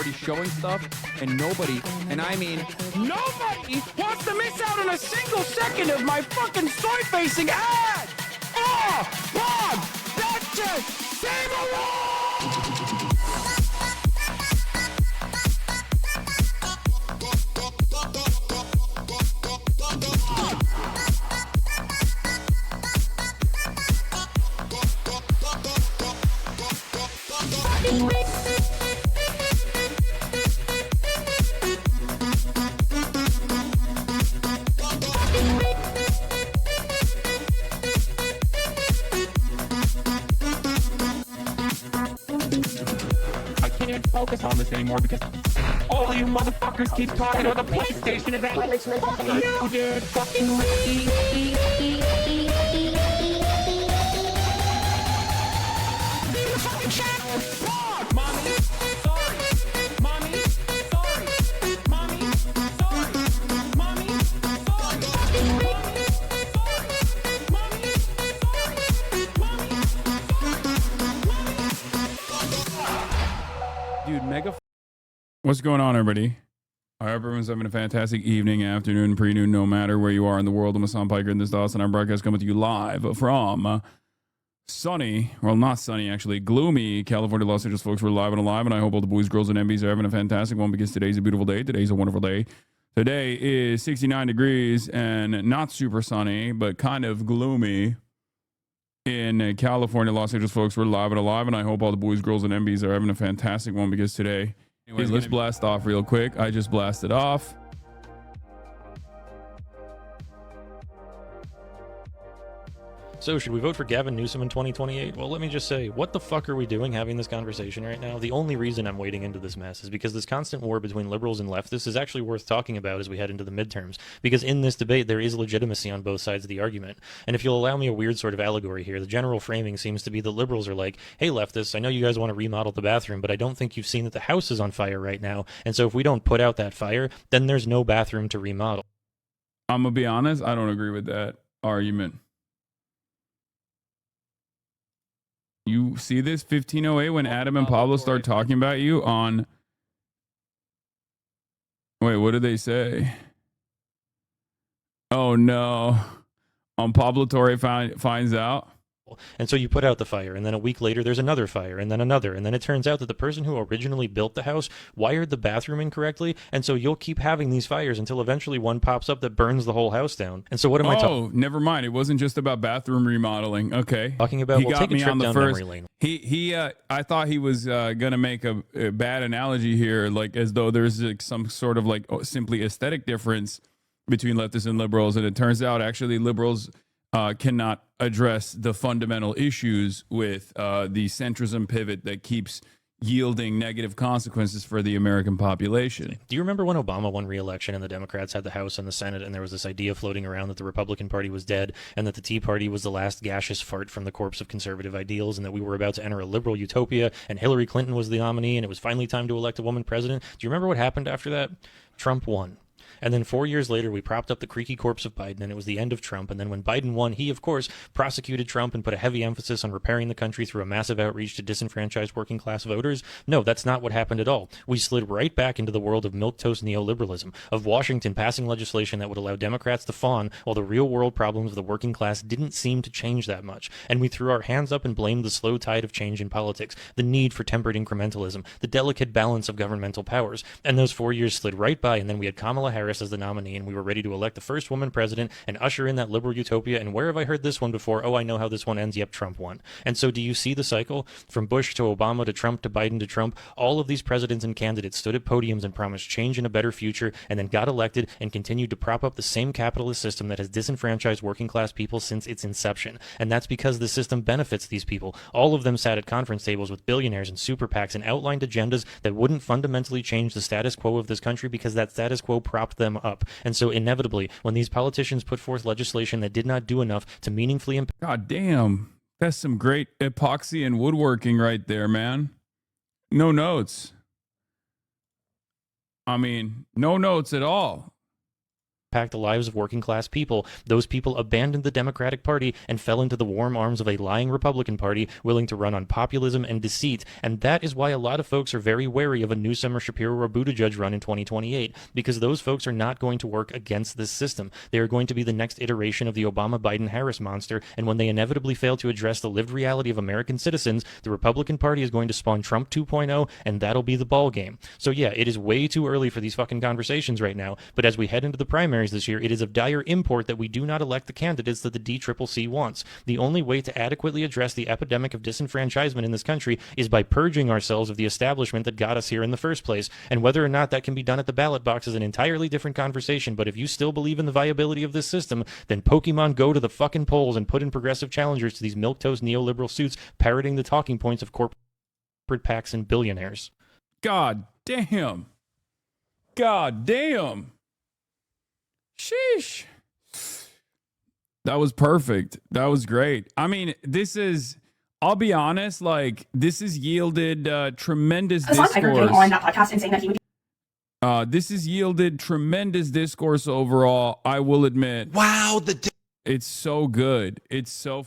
already showing stuff, and nobody, and I mean nobody, wants to miss out on a single second of my fucking soy-facing ad! Oh, Bob, that's just save a world! I can't focus on this anymore because all of you motherfuckers keep talking about the PlayStation event. You did Mommy, sorry. Mommy, sorry. Mommy, sorry. Mommy, sorry. Dude, mega. What's going on, everybody? I hope everyone's having a fantastic evening, afternoon, pre-noon, no matter where you are in the world. I'm Hasan Piker in this Dawson. Our broadcast coming to you live from sunny, well, not sunny, actually, gloomy California, Los Angeles, folks. We're live and alive, and I hope all the boys, girls, and MBs are having a fantastic one because today's a beautiful day. Today's a wonderful day. Today is 69 degrees and not super sunny, but kind of gloomy in California, Los Angeles, folks. We're live and alive, and I hope all the boys, girls, and MBs are having a fantastic one because today. Anyway, let's blast off real quick. I just blasted off. So, should we vote for Gavin Newsom in 2028? Well, let me just say, what the fuck are we doing having this conversation right now? The only reason I'm wading into this mess is because this constant war between liberals and leftists is actually worth talking about as we head into the midterms. Because in this debate, there is legitimacy on both sides of the argument. And if you'll allow me a weird sort of allegory here, the general framing seems to be the liberals are like, hey, leftists, I know you guys want to remodel the bathroom, but I don't think you've seen that the house is on fire right now. And so if we don't put out that fire, then there's no bathroom to remodel. I'm going to be honest, I don't agree with that argument. You see this 1508 when Adam and Pablo start talking about you on. Wait, what did they say? Oh no. Pablo Torre finds out. And so you put out the fire, and then a week later there's another fire, and then another, and then it turns out that the person who originally built the house wired the bathroom incorrectly, and so you'll keep having these fires until eventually one pops up that burns the whole house down. And so what am I talking? Oh, never mind. It wasn't just about bathroom remodeling. Okay. Talking about, he we'll got take a me trip on the down first. memory lane. I thought he was gonna make a bad analogy here, like as though there's like some sort of like simply aesthetic difference between leftists and liberals, and it turns out actually liberals cannot address the fundamental issues with the centrism pivot that keeps yielding negative consequences for the American population. Do you remember when Obama won re-election and the Democrats had the House and the Senate, and there was this idea floating around that the Republican Party was dead and that the Tea Party was the last gaseous fart from the corpse of conservative ideals, and that we were about to enter a liberal utopia, and Hillary Clinton was the nominee, and it was finally time to elect a woman president? Do you remember what happened after that? Trump won. And then 4 years later, we propped up the creaky corpse of Biden, and it was the end of Trump. And then when Biden won, he, of course, prosecuted Trump and put a heavy emphasis on repairing the country through a massive outreach to disenfranchised working-class voters. No, that's not what happened at all. We slid right back into the world of milquetoast neoliberalism, of Washington passing legislation that would allow Democrats to fawn, while the real-world problems of the working class didn't seem to change that much. And we threw our hands up and blamed the slow tide of change in politics, the need for tempered incrementalism, the delicate balance of governmental powers. And those 4 years slid right by, and then we had Kamala Harris as the nominee, and we were ready to elect the first woman president and usher in that liberal utopia. And where have I heard this one before? Oh, I know how this one ends. Yep, Trump won. And so do you see the cycle? From Bush to Obama to Trump to Biden to Trump, all of these presidents and candidates stood at podiums and promised change and a better future, and then got elected and continued to prop up the same capitalist system that has disenfranchised working class people since its inception. And that's because the system benefits these people. All of them sat at conference tables with billionaires and super PACs and outlined agendas that wouldn't fundamentally change the status quo of this country because that status quo propped them up. And so inevitably, when these politicians put forth legislation that did not do enough to meaningfully impact... God damn. That's some great epoxy and woodworking right there, man. No notes. I mean, no notes at all. the lives of working class people. Those people abandoned the Democratic Party and fell into the warm arms of a lying Republican Party willing to run on populism and deceit. And that is why a lot of folks are very wary of a Newsom or Shapiro or Buttigieg run in 2028, because those folks are not going to work against this system. They are going to be the next iteration of the Obama-Biden-Harris monster, and when they inevitably fail to address the lived reality of American citizens, the Republican Party is going to spawn Trump 2.0, and that'll be the ball game. So yeah, it is way too early for these fucking conversations right now, but as we head into the primaries this year, it is of dire import that we do not elect the candidates that the DCCC wants. The only way to adequately address the epidemic of disenfranchisement in this country is by purging ourselves of the establishment that got us here in the first place, and whether or not that can be done at the ballot box is an entirely different conversation. But if you still believe in the viability of this system, then Pokemon go to the fucking polls and put in progressive challengers to these milquetoast neoliberal suits parroting the talking points of corporate PACs and billionaires. God damn. God damn. Sheesh. That was perfect. That was great. I mean, this is, I'll be honest, like, this has yielded tremendous discourse. On that podcast and saying that he would this has yielded tremendous discourse overall, I will admit. Wow, it's so good. It's so